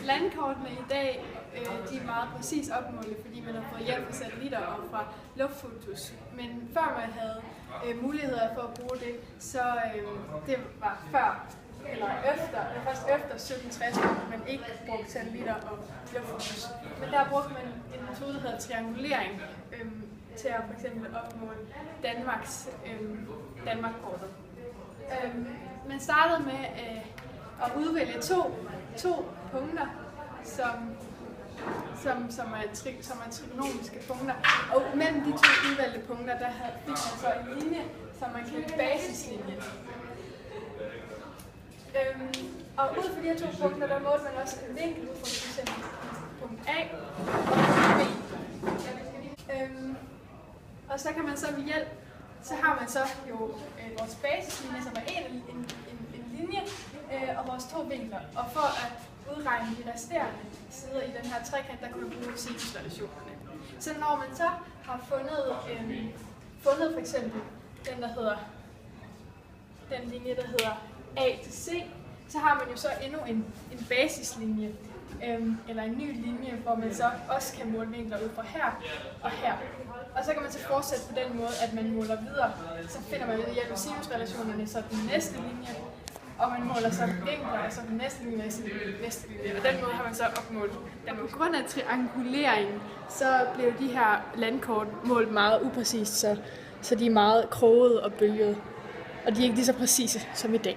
Landkortene i dag de er meget præcis opmålte, fordi man har fået hjælp fra satellitter og fra luftfotos. Men før man havde muligheder for at bruge det, så det var før eller efter, først efter 1760, man ikke brugte satellitter og luftfotos. Men der brugte man en metode, der hedder triangulering, til at for eksempel opmåle Danmarkskortet. Man startede med at udvælge to punkter, som er trigonomiske punkter. Og mellem de to udvalgte punkter, der fik man så en linje, som man kaldte basislinje. Og ud fra de her to punkter, der målte man også en vinkel ud fra for eksempel punkt A og B. Og så kan man så ved hjælp, så har man så jo vores basislinje, som er en linje, og vores to vinkler. Og for at udregne de resterende sider i den her trekant, der kan man bruge sinusrelationerne. Så når man så har fundet for eksempel den linje, der hedder A til C, så har man jo så endnu en basislinje, eller en ny linje, hvor man så også kan måle vinkler ud fra her og her. Og så kan man så fortsætte på den måde, at man måler videre. Så finder man ved hjælp af sinusrelationerne så den næste linje, og man måler så vinkler, og så den næste linje, og så den næste linje. Og den måde har man så opmålt. På grund af trianguleringen, så blev de her landkort målt meget upræcist, så de er meget krogede og bølgede. Og de er ikke lige så præcise som i dag.